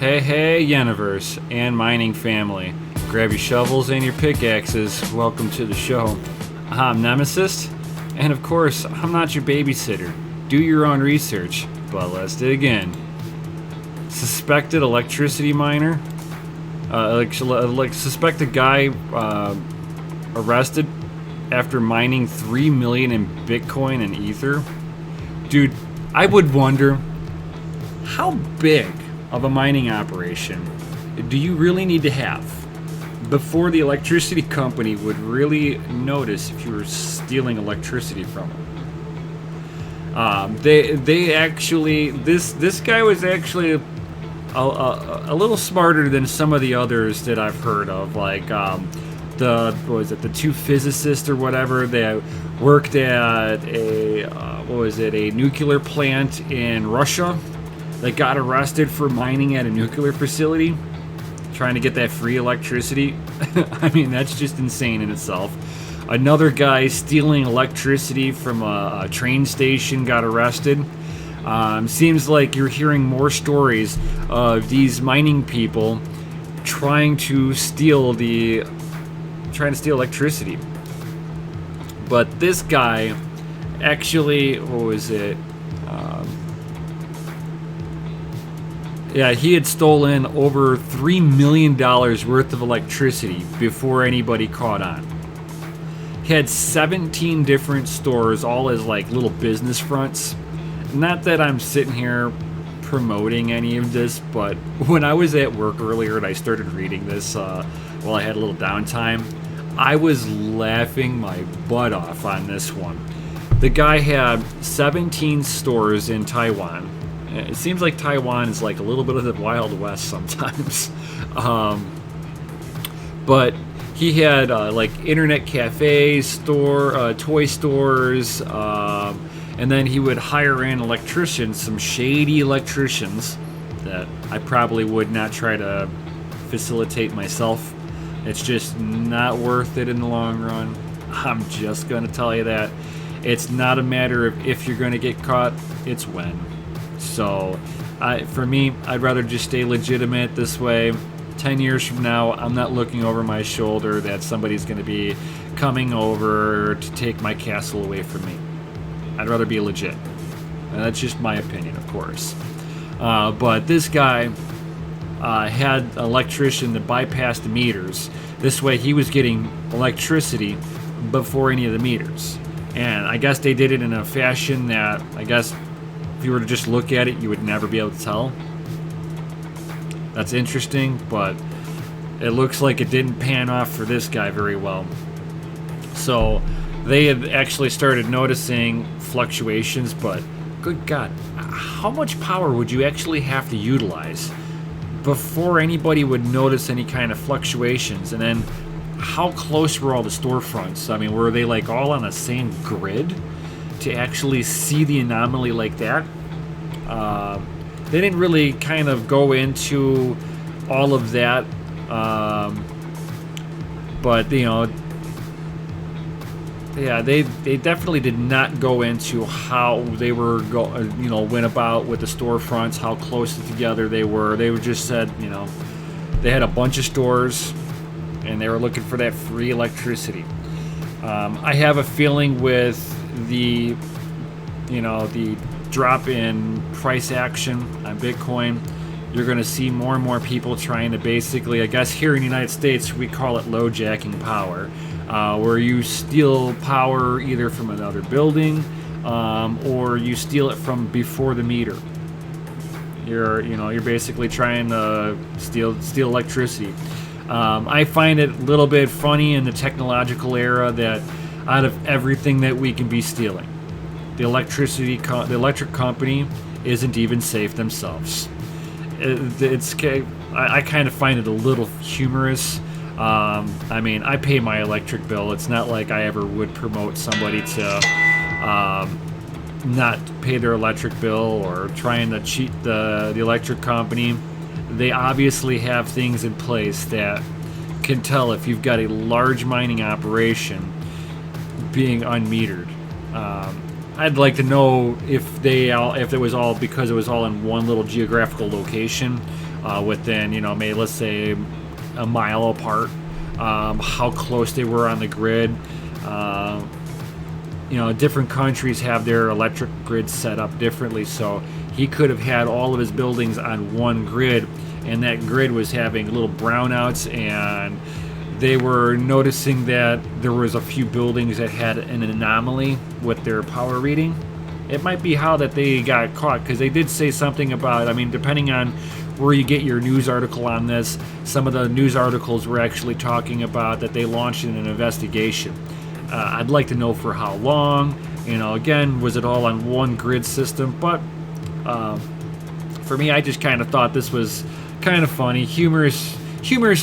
Hey, hey, universe and mining family. Grab your shovels and your pickaxes. Welcome to the show. I'm Nemesis, and of course, I'm not your babysitter. Do your own research, but let's dig in. Suspected electricity miner? Suspected guy arrested after mining 3 million in Bitcoin and Ether? Dude, I would wonder, how big of a mining operation do you really need to have before the electricity company would really notice if you were stealing electricity from them? They actually, this guy was actually a little smarter than some of the others that I've heard of, like the two physicists or whatever that worked at a nuclear plant in Russia. They got arrested for mining at a nuclear facility, trying to get that free electricity. I mean, that's just insane in itself. Another guy stealing electricity from a train station got arrested. Seems like you're hearing more stories of these mining people trying to steal electricity. But this guy actually, what was it? He had stolen over $3 million worth of electricity before anybody caught on. He had 17 different stores, all as like little business fronts. Not that I'm sitting here promoting any of this, but when I was at work earlier and I started reading this while I had a little downtime, I was laughing my butt off on this one. The guy had 17 stores in Taiwan. It seems like Taiwan is like a little bit of the Wild West sometimes. But he had like internet cafes, toy stores, and then he would hire in electricians, some shady electricians that I probably would not try to facilitate myself. It's just not worth it in the long run. I'm just going to tell you that. It's not a matter of if you're going to get caught, it's when. So, for me, I'd rather just stay legitimate this way. 10 years from now, I'm not looking over my shoulder that somebody's going to be coming over to take my castle away from me. I'd rather be legit. And that's just my opinion, of course. But this guy had an electrician that bypassed the meters. This way, he was getting electricity before any of the meters. And I guess they did it in a fashion that, I guess, if you were to just look at it, you would never be able to tell. That's interesting, but it looks like it didn't pan off for this guy very well. So they had actually started noticing fluctuations, but good God, how much power would you actually have to utilize before anybody would notice any kind of fluctuations? And then how close were all the storefronts? I mean, were they like all on the same grid to actually see the anomaly like that? They didn't really kind of go into all of that, but you know, yeah, they definitely did not go into how they were went about with the storefronts, how close together they were. They just said, they had a bunch of stores and they were looking for that free electricity. I have a feeling with the drop in price action on Bitcoin, you're going to see more and more people trying to basically, I guess here in the United States, we call it low jacking power, where you steal power either from another building or you steal it from before the meter. You're basically trying to steal electricity. I find it a little bit funny in the technological era that out of everything that we can be stealing, the electric company isn't even safe themselves. I kind of find it a little humorous. I mean, I pay my electric bill. It's not like I ever would promote somebody to not pay their electric bill or trying to cheat the electric company. They obviously have things in place that can tell if you've got a large mining operation being unmetered. I'd like to know if it was all because it was all in one little geographical location, within, you know, maybe let's say a mile apart, how close they were on the grid. You know, different countries have their electric grid set up differently, so he could have had all of his buildings on one grid, and that grid was having little brownouts, and they were noticing that there was a few buildings that had an anomaly with their power reading. It might be how that they got caught, because they did say something about, I mean, depending on where you get your news article on this, some of the news articles were actually talking about that they launched an investigation. I'd like to know for how long. You know, again, was it all on one grid system? But for me, I just kind of thought this was kind of funny, humorous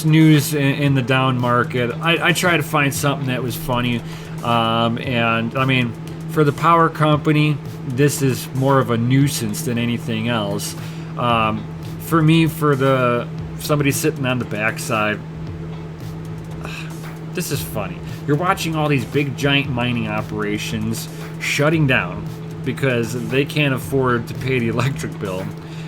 news in the down market. I try to find something that was funny, and I mean, for the power company, this is more of a nuisance than anything else. For me, for somebody sitting on the backside, this is funny. You're watching all these big giant mining operations shutting down because they can't afford to pay the electric bill.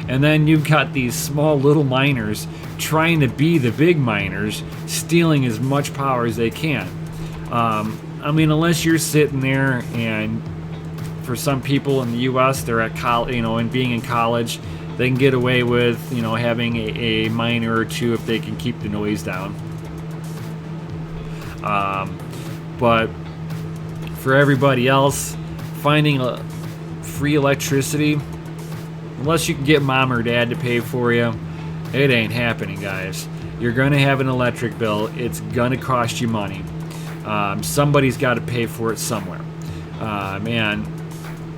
And then you've got these small little miners trying to be the big miners, stealing as much power as they can. I mean, unless you're sitting there, and for some people in the U.S., they're at college, you know, and being in college, they can get away with, you know, having a miner or two if they can keep the noise down. But for everybody else, finding free electricity, unless you can get mom or dad to pay for you, it ain't happening, guys. You're gonna have an electric bill. It's gonna cost you money. Somebody's got to pay for it somewhere. And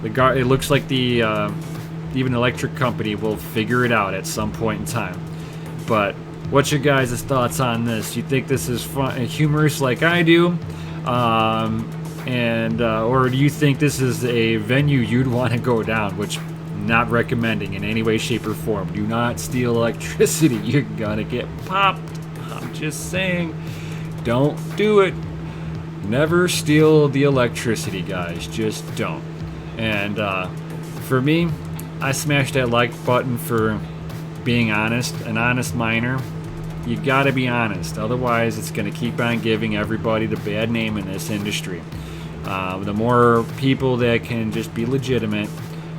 it looks like the even electric company will figure it out at some point in time. But what's your guys' thoughts on this? You think this is fun, humorous like I do? Or do you think this is a venue you'd want to go down, which I'm not recommending in any way, shape, or form. Do not steal electricity. You're gonna get popped. I'm just saying, don't do it. Never steal the electricity, guys. Just don't. And for me, I smashed that like button for being honest, an honest miner. You gotta be honest, otherwise it's gonna keep on giving everybody the bad name in this industry. The more people that can just be legitimate,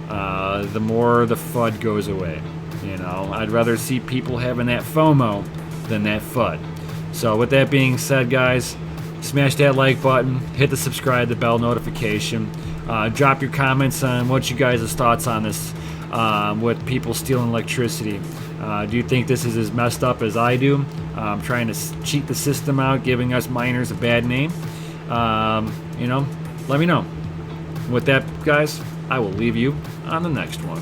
the more the FUD goes away. You know, I'd rather see people having that FOMO than that FUD. So with that being said, guys, smash that like button, hit the subscribe, the bell notification. Drop your comments on what you guys' thoughts on this, with people stealing electricity. Do you think this is as messed up as I do? Trying to cheat the system out, giving us miners a bad name? You know, let me know. With that, guys, I will leave you on the next one.